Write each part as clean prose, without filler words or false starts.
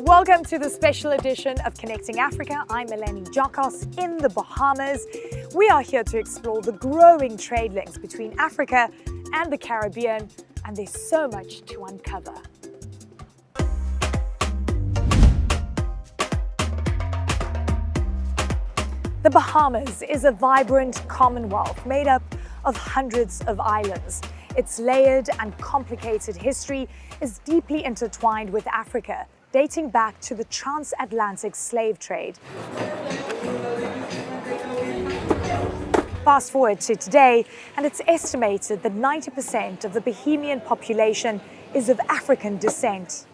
welcome to the special edition of Connecting Africa. I'm Eleni Jokos in the Bahamas. We are here to explore the growing trade links between Africa and the Caribbean, and there's so much to uncover. The Bahamas is a vibrant commonwealth made up of hundreds of islands. Its layered and complicated history is deeply intertwined with Africa, dating back to the transatlantic slave trade. Fast forward to today, and it's estimated that 90% of the Bahamian population is of African descent.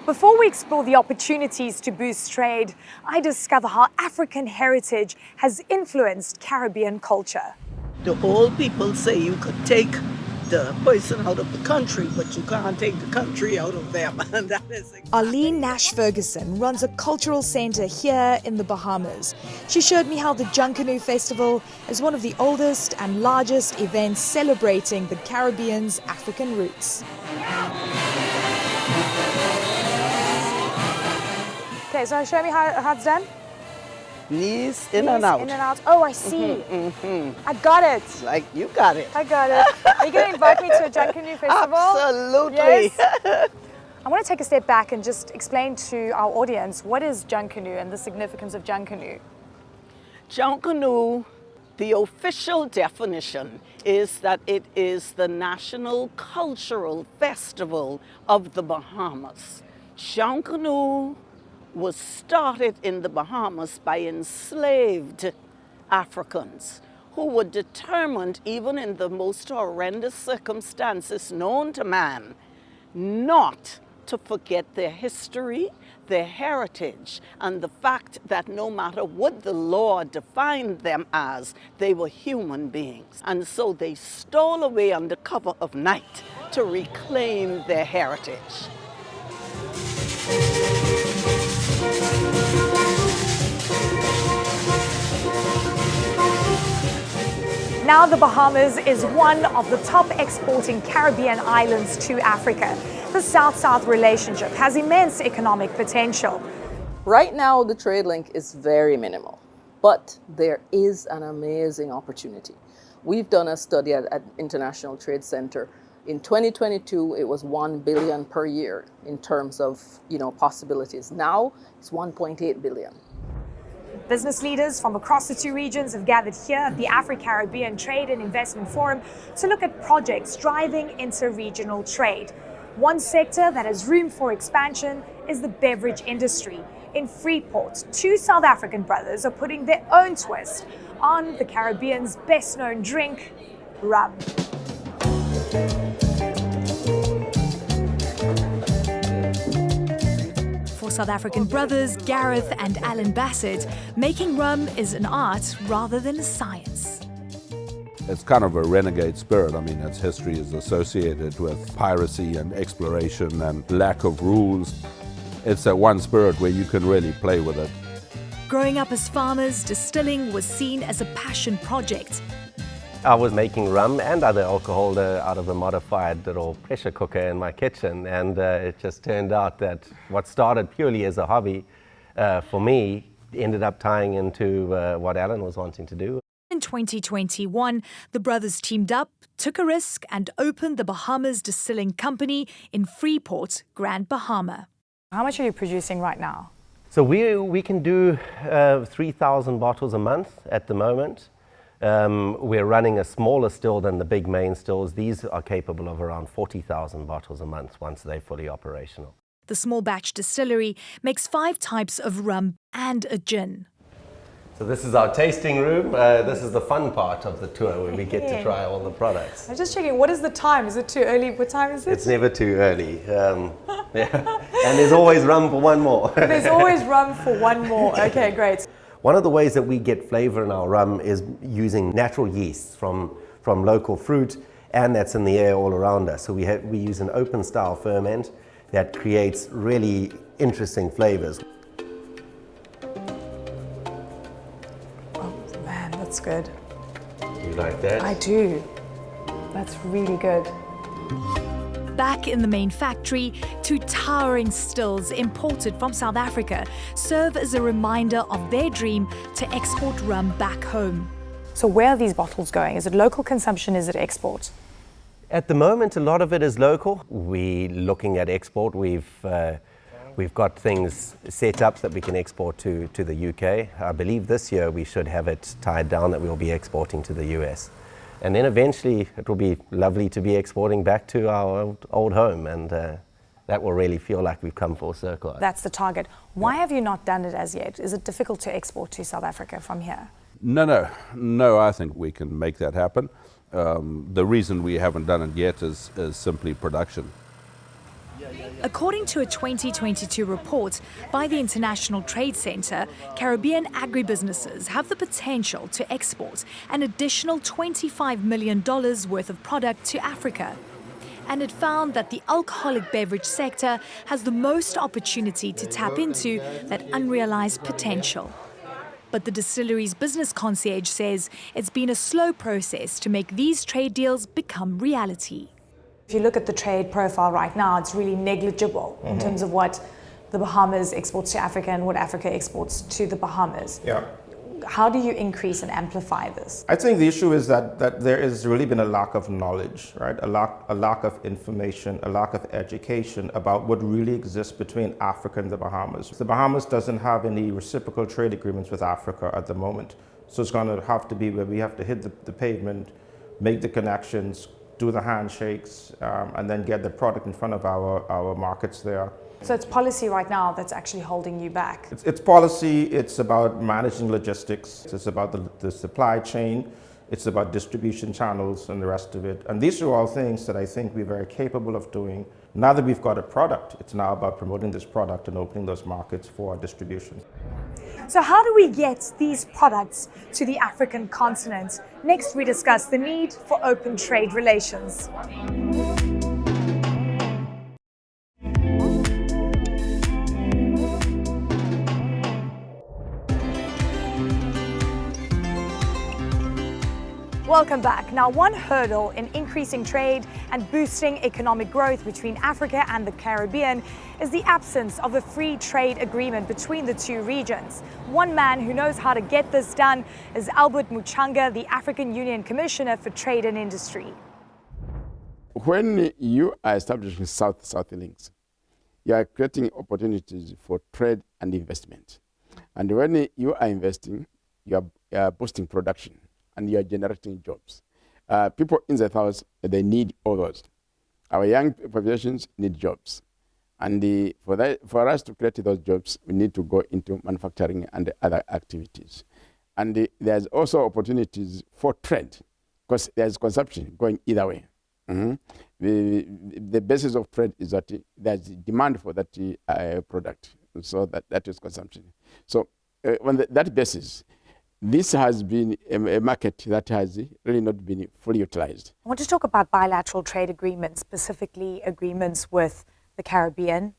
Before we explore the opportunities to boost trade, I discover how African heritage has influenced Caribbean culture. The old people say you could take the person out of the country, but you can't take the country out of them. And that is exactly Arlene Nash Ferguson runs a cultural center here in the Bahamas. She showed me how the Junkanoo Festival is one of the oldest and largest events celebrating the Caribbean's African roots. Okay, so show me how it's done. knees in and out. In and out. Oh, I see. I got it. Like you got it. I got it. Are you going to invite me to a Junkanoo Festival? Absolutely. Yes. I want to take a step back and just explain to our audience what is Junkanoo and the significance of Junkanoo. Junkanoo, the official definition is that it is the national cultural festival of the Bahamas. Junkanoo was started in the Bahamas by enslaved Africans who were determined, even in the most horrendous circumstances known to man, not to forget their history, their heritage, and the fact that no matter what the law defined them as, they were human beings. And so they stole away under cover of night to reclaim their heritage. Now the Bahamas is one of the top exporting Caribbean islands to Africa. The South-South relationship has immense economic potential. Right now, the trade link is very minimal, but there is an amazing opportunity. We've done a study at International Trade Center. In 2022, it was 1 billion per year in terms of, possibilities. Now it's 1.8 billion. Business leaders from across the two regions have gathered here at the Afro-Caribbean Trade and Investment Forum to look at projects driving inter-regional trade. One sector that has room for expansion is the beverage industry. In Freeport, two South African brothers are putting their own twist on the Caribbean's best-known drink, rum. For South African brothers Gareth and Alan Bassett, making rum is an art rather than a science. It's kind of a renegade spirit. I mean, its history is associated with piracy and exploration and lack of rules. It's that one spirit where you can really play with it. Growing up as farmers, distilling was seen as a passion project. I was making rum and other alcohol out of a modified little pressure cooker in my kitchen, and it just turned out that what started purely as a hobby for me ended up tying into what Alan was wanting to do. In 2021, the brothers teamed up, took a risk, and opened the Bahamas Distilling Company in Freeport, Grand Bahama. How much are you producing right now? So we can do 3,000 bottles a month at the moment. We're running a smaller still than the big main stills. These are capable of around 40,000 bottles a month once they're fully operational. The small batch distillery makes 5 types of rum and a gin. So this is our tasting room. This is the fun part of the tour where we get to try all the products. I'm just checking, what is the time? Is it too early? What time is it? It's never too early. Yeah. And there's always rum for one more. There's always rum for one more. Okay, great. One of the ways that we get flavor in our rum is using natural yeasts from local fruit, and that's in the air all around us. So we use an open style ferment that creates really interesting flavors. Oh man, that's good. You like that? I do. That's really good. back in the main factory to towering stills imported from South Africa serve as a reminder of their dream to export rum back home. So where are these bottles going? Is it local consumption? Is it export? At the moment, a lot of it is local. We're looking at export. We've got things set up that we can export to the UK. I believe this year we should have it tied down that we'll be exporting to the US. And then eventually it will be lovely to be exporting back to our old home, and that will really feel like we've come full circle. That's the target. Why have you not done it as yet? Is it difficult to export to South Africa from here? No, I think we can make that happen. The reason we haven't done it yet is simply production. According to a 2022 report by the International Trade Center, Caribbean agribusinesses have the potential to export an additional $25 million worth of product to Africa. And it found that the alcoholic beverage sector has the most opportunity to tap into that unrealized potential. But the distillery's business concierge says it's been a slow process to make these trade deals become reality. If you look at the trade profile right now, it's really negligible in terms of what the Bahamas exports to Africa and what Africa exports to the Bahamas. Yeah. How do you increase and amplify this? I think the issue is that there has really been a lack of knowledge, right? A lack of information, a lack of education about what really exists between Africa and the Bahamas. The Bahamas doesn't have any reciprocal trade agreements with Africa at the moment. So it's going to have to be where we have to hit the pavement, make the connections, do the handshakes, and then get the product in front of our markets there. So it's policy right now that's actually holding you back. It's policy, it's about managing logistics, it's about the supply chain, it's about distribution channels and the rest of it. And these are all things that I think we're very capable of doing. Now that we've got a product, it's now about promoting this product and opening those markets for distribution. So how do we get these products to the African continent? Next, we discuss the need for open trade relations. Welcome back. Now, one hurdle in increasing trade and boosting economic growth between Africa and the Caribbean is the absence of a free trade agreement between the two regions. One man who knows how to get this done is Albert Muchanga, the African Union Commissioner for Trade and Industry. When you are establishing South-South links, you are creating opportunities for trade and investment. And when you are investing, you are boosting production, and you are generating jobs. People in the South, they need all those. Our young populations need jobs. And for us to create those jobs, we need to go into manufacturing and other activities. And there's also opportunities for trade, because there's consumption going either way. The basis of trade is that there's demand for that product, so that is consumption. So on that basis, this has been a market that has really not been fully utilized. I want to talk about bilateral trade agreements, specifically agreements with the Caribbean,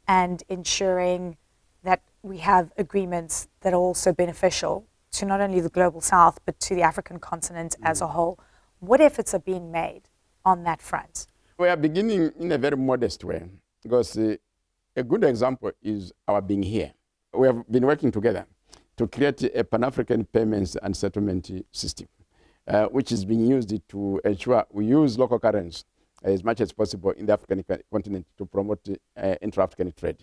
and ensuring that we have agreements that are also beneficial to not only the global South, but to the African continent as a whole. What efforts are being made on that front? We are beginning in a very modest way, because a good example is our being here. We have been working together to create a Pan-African payments and settlement system, which is being used to ensure we use local currency as much as possible in the African continent to promote intra-African trade.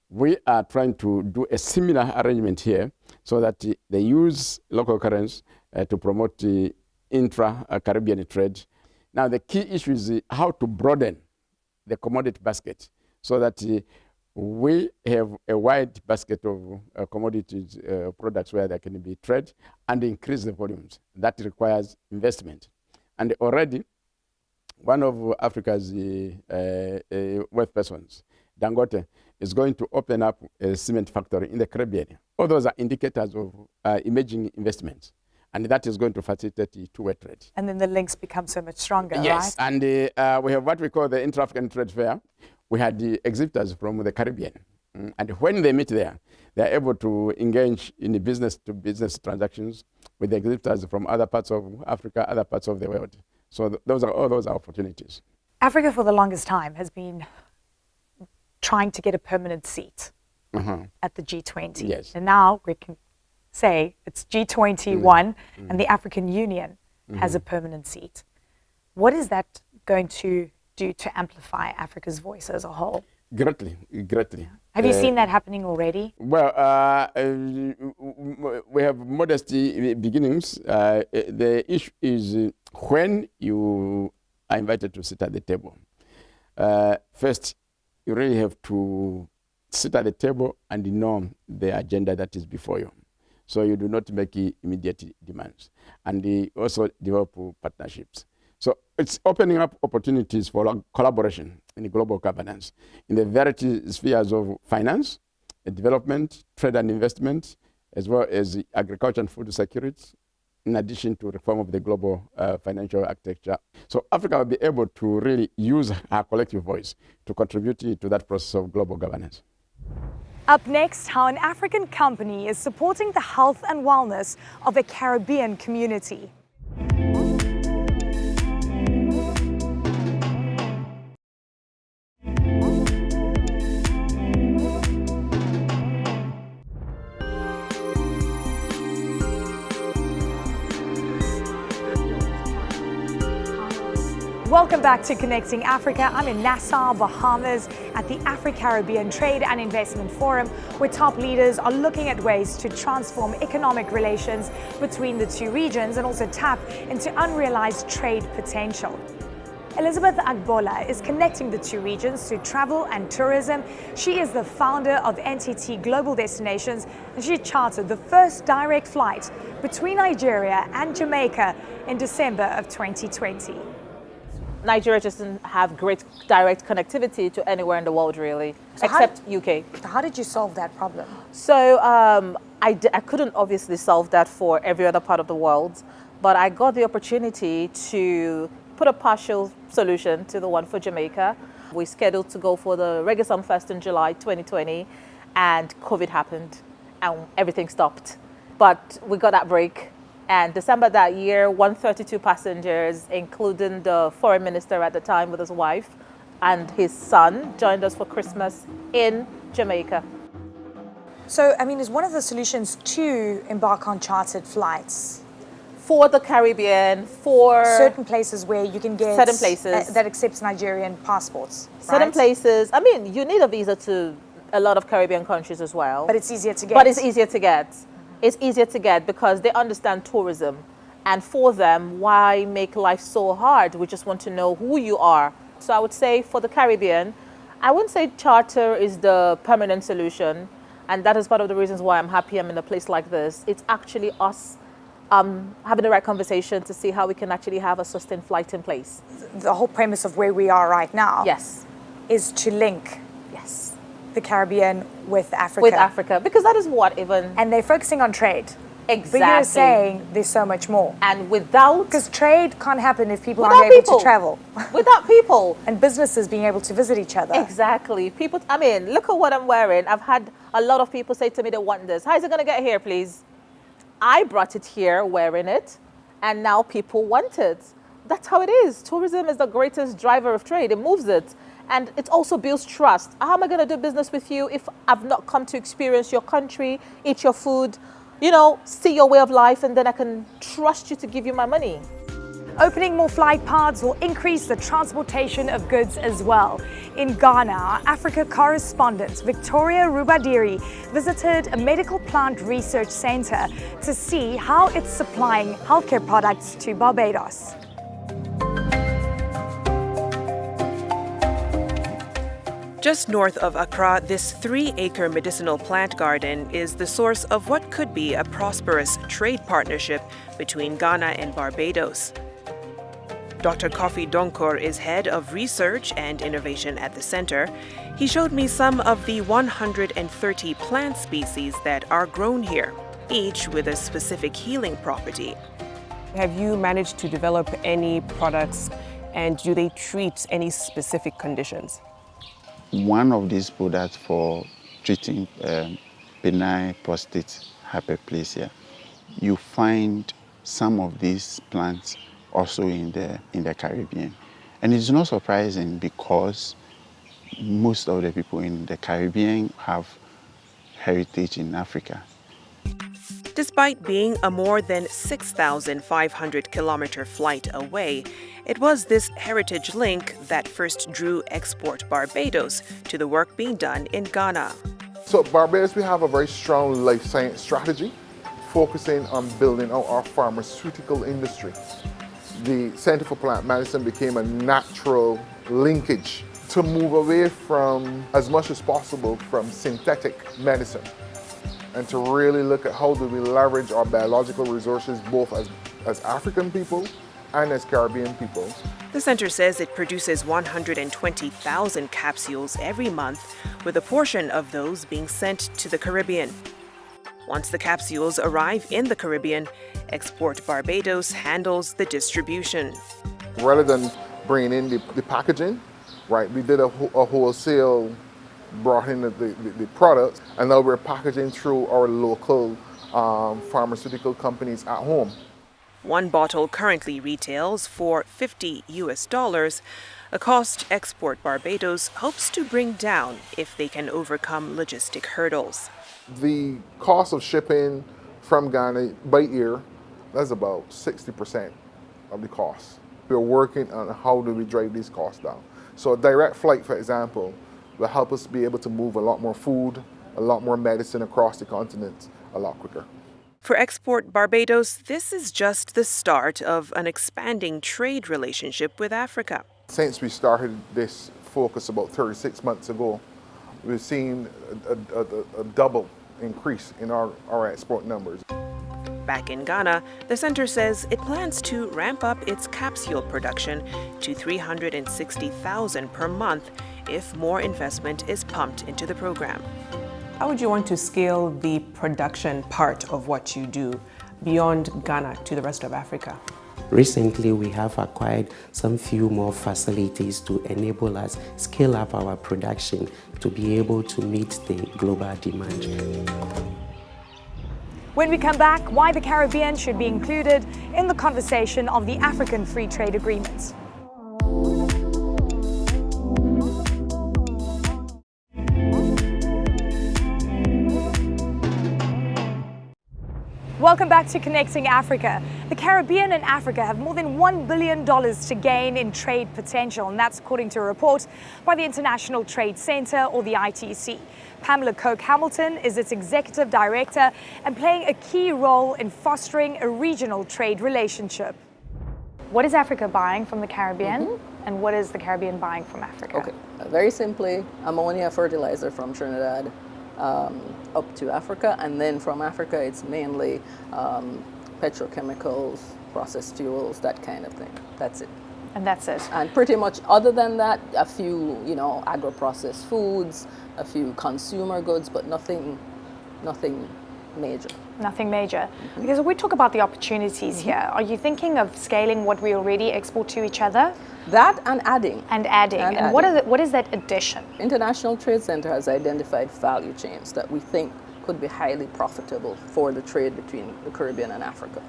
We are trying to do a similar arrangement here so that they use local currency to promote intra-Caribbean trade. Now, the key issue is how to broaden the commodity basket so that we have a wide basket of commodities products where there can be trade and increase the volumes. That requires investment. And already, one of Africa's wealth persons, Dangote, is going to open up a cement factory in the Caribbean. All those are indicators of emerging investments. And that is going to facilitate the two-way trade. And then the links become so much stronger, yes, right? And we have what we call the Intra-African Trade Fair. We had the exhibitors from the Caribbean. And when they meet there, they're able to engage in the business-to-business transactions with the exhibitors from other parts of Africa, other parts of the world. So all those are opportunities. Africa for the longest time has been trying to get a permanent seat at the G20. Yes. And now we can say it's G21 and the African Union has a permanent seat. What is that going to do to amplify Africa's voice as a whole? Greatly. Have you seen that happening already? Well, we have modest beginnings. The issue is when you are invited to sit at the table. First, you really have to sit at the table and know the agenda that is before you. So you do not make immediate demands. And also develop partnerships. So it's opening up opportunities for collaboration in global governance in the various spheres of finance, development, trade and investment, as well as agriculture and food security, in addition to reform of the global financial architecture. So Africa will be able to really use our collective voice to contribute to that process of global governance. Up next, how an African company is supporting the health and wellness of a Caribbean community. Welcome back to Connecting Africa. I'm in Nassau, Bahamas, at the Afro-Caribbean Trade and Investment Forum, where top leaders are looking at ways to transform economic relations between the two regions and also tap into unrealized trade potential. Elizabeth Agbola is connecting the two regions through travel and tourism. She is the founder of NTT Global Destinations, and she chartered the first direct flight between Nigeria and Jamaica in December of 2020. Nigeria just doesn't have great direct connectivity to anywhere in the world, really, So except UK. How did you solve that problem? So I couldn't obviously solve that for every other part of the world, but I got the opportunity to put a partial solution to the one for Jamaica. We scheduled to go for the Reggae Sumfest in July 2020, and COVID happened, and everything stopped. But we got that break. And December that year, 132 passengers, including the foreign minister at the time with his wife and his son, joined us for Christmas in Jamaica. So, I mean, is one of the solutions to embark on chartered flights? For the Caribbean, for Certain places where you can get... Certain places. that accepts Nigerian passports, certain right? places. I mean, you need a visa to a lot of Caribbean countries as well. But it's easier to get. But it's easier to get. It's easier to get because they understand tourism. And for them, why make life so hard? We just want to know who you are. So I would say for the Caribbean, I wouldn't say charter is the permanent solution. And that is part of the reasons why I'm happy I'm in a place like this. It's actually us having the right conversation to see how we can actually have a sustained flight in place. The whole premise of where we are right now Yes. is to link Yes. the Caribbean with Africa. With Africa, because that is what even... And they're focusing on trade. Exactly. But you're saying there's so much more. And without... Because trade can't happen if people Without aren't able people. to travel. Without people. And businesses being able to visit each other. Exactly. People, I mean, look at what I'm wearing. I've had a lot of people say to me they want this. How is it going to get here, please? I brought it here wearing it, and now people want it. That's how it is. Tourism is the greatest driver of trade. It moves it. And it also builds trust. How am I going to do business with you if I've not come to experience your country, eat your food, you know, see your way of life, and then I can trust you to give you my money? Opening more flight paths will increase the transportation of goods as well. In Ghana, our Africa correspondent Victoria Rubadiri visited a medical plant research center to see how it's supplying healthcare products to Barbados. Just north of Accra, this 3-acre medicinal plant garden is the source of what could be a prosperous trade partnership between Ghana and Barbados. Dr. Kofi Donkor is head of research and innovation at the center. He showed me some of the 130 plant species that are grown here, each with a specific healing property. Have you managed to develop any products, and do they treat any specific conditions? One of these products for treating benign prostate hyperplasia, you find some of these plants also in the Caribbean. And it's not surprising because most of the people in the Caribbean have heritage in Africa. Despite being a more than 6,500-kilometer flight away, it was this heritage link that first drew Export Barbados to the work being done in Ghana. So at Barbados, we have a very strong life science strategy, focusing on building out our pharmaceutical industry. The Center for Plant Medicine became a natural linkage to move away from, as much as possible, from synthetic medicine, and to really look at how do we leverage our biological resources both as African people and as Caribbean people. The center says it produces 120,000 capsules every month, with a portion of those being sent to the Caribbean. Once the capsules arrive in the Caribbean, Export Barbados handles the distribution. Rather than bringing in the packaging, right, we did a wholesale, brought in the products, and now we're packaging through our local pharmaceutical companies at home. One bottle currently retails for $50, a cost Export Barbados hopes to bring down if they can overcome logistic hurdles. The cost of shipping from Ghana by air, that's about 60% of the cost. We're working on how do we drive these costs down. So a direct flight, for example, will help us be able to move a lot more food, a lot more medicine across the continent a lot quicker. For Export Barbados, this is just the start of an expanding trade relationship with Africa. Since we started this focus about 36 months ago, we've seen a double increase in our export numbers. Back in Ghana, the center says it plans to ramp up its capsule production to 360,000 per month if more investment is pumped into the program. How would you want to scale the production part of what you do beyond Ghana to the rest of Africa? Recently, we have acquired some few more facilities to enable us scale up our production to be able to meet the global demand. When we come back, why the Caribbean should be included in the conversation of the African Free Trade Agreements. Welcome back to Connecting Africa. The Caribbean and Africa have more than $1 billion to gain in trade potential, and that's according to a report by the International Trade Center, or the ITC. Pamela Coke-Hamilton is its executive director and playing a key role in fostering a regional trade relationship. What is Africa buying from the Caribbean, and what is the Caribbean buying from Africa? Okay, very simply, ammonia fertilizer from Trinidad up to Africa, and then from Africa it's mainly petrochemicals, processed fuels, that kind of thing. That's it. And that's it. And pretty much other than that, a few, agro-processed foods, a few consumer goods, but nothing major. Nothing major. Because when we talk about the opportunities here, are you thinking of scaling what we already export to each other? That and adding. And what is that addition? International Trade Center has identified value chains that we think could be highly profitable for the trade between the Caribbean and Africa.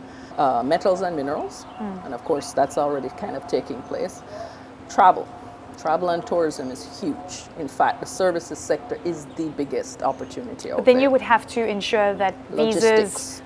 Metals and minerals, and of course that's already kind of taking place. Travel and tourism is huge. In fact, the services sector is the biggest opportunity out there. But then you would have to ensure that visas,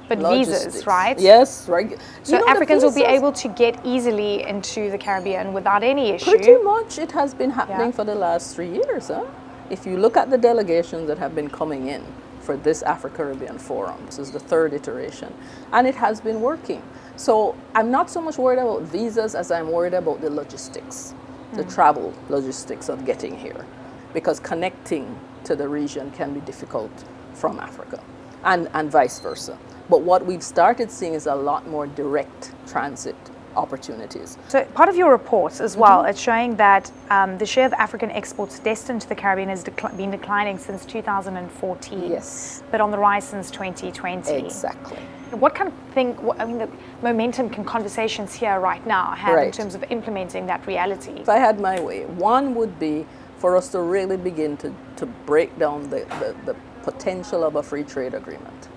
right? Yes, right. So Africans will be able to get easily into the Caribbean without any issue? Pretty much it has been happening for the last 3 years. Huh? If you look at the delegations that have been coming in for this Afro-Caribbean Forum, this is the third iteration, and it has been working. So I'm not so much worried about visas as I'm worried about the logistics. The travel logistics of getting here, because connecting to the region can be difficult from Africa and vice versa. But what we've started seeing is a lot more direct transit opportunities. So part of your report as well, it's showing that the share of African exports destined to the Caribbean has been declining since 2014, yes, but on the rise since 2020. Exactly. What kind of thing, the momentum can conversations here right now have in terms of implementing that reality? If I had my way, one would be for us to really begin to break down the potential of a free trade agreement.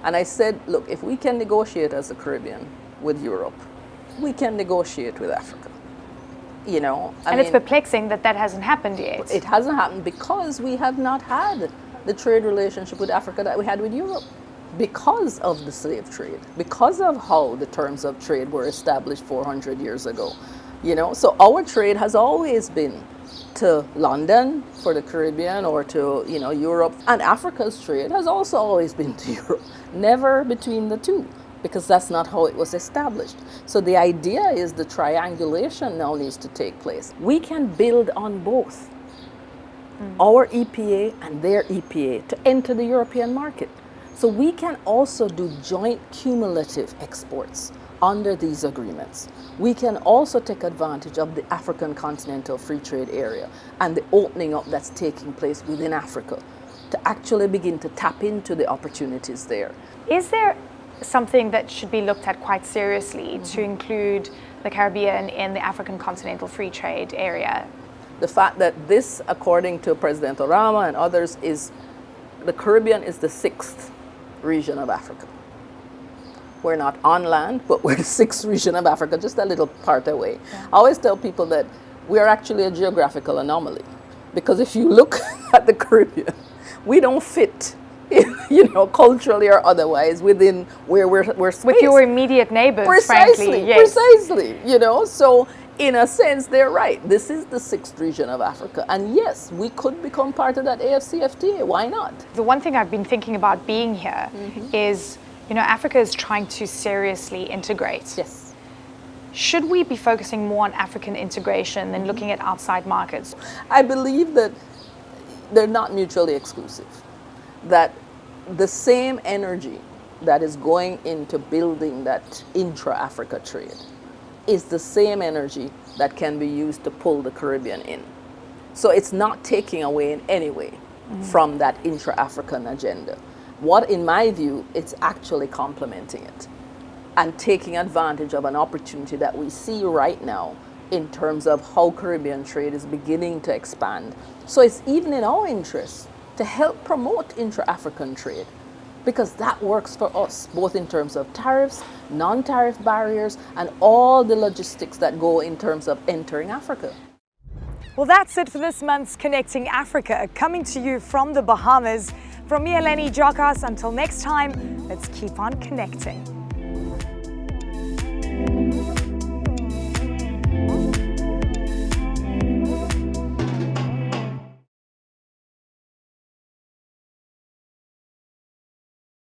And I said, look, if we can negotiate as the Caribbean with Europe, we can negotiate with Africa. You know, and it's perplexing that that hasn't happened yet. It hasn't happened because we have not had the trade relationship with Africa that we had with Europe, because of the slave trade, because of how the terms of trade were established 400 years ago. You know, so our trade has always been to London for the Caribbean, or to, you know, Europe, and Africa's trade has also always been to Europe, never between the two, because that's not how it was established. So the idea is the triangulation now needs to take place. We can build on both our EPA and their EPA to enter the European market. So we can also do joint cumulative exports under these agreements. We can also take advantage of the African Continental Free Trade Area and the opening up that's taking place within Africa to actually begin to tap into the opportunities there. Is there something that should be looked at quite seriously to include the Caribbean in the African Continental Free Trade Area? The fact that this, according to President Orama and others, is the Caribbean is the 6th region of Africa. We're not on land, but we're the 6th region of Africa, just a little part away. Yeah. I always tell people that we're actually a geographical anomaly, because if you look at the Caribbean, we don't fit, you know, culturally or otherwise, within where we're spaced. With your immediate neighbors, precisely, frankly. Yes. Precisely, you know, so in a sense, they're right. This is the 6th region of Africa. And yes, we could become part of that AFCFTA. Why not? The one thing I've been thinking about being here is, you know, Africa is trying to seriously integrate. Yes. Should we be focusing more on African integration than looking at outside markets? I believe that they're not mutually exclusive. That the same energy that is going into building that intra-Africa trade is the same energy that can be used to pull the Caribbean in. So it's not taking away in any way from that intra-African agenda. What, in my view, it's actually complementing it and taking advantage of an opportunity that we see right now in terms of how Caribbean trade is beginning to expand. So it's even in our interest to help promote intra-African trade, because that works for us, both in terms of tariffs, non-tariff barriers, and all the logistics that go in terms of entering Africa. Well, that's it for this month's Connecting Africa, coming to you from the Bahamas. From me, Eleni Jokas, until next time, let's keep on connecting.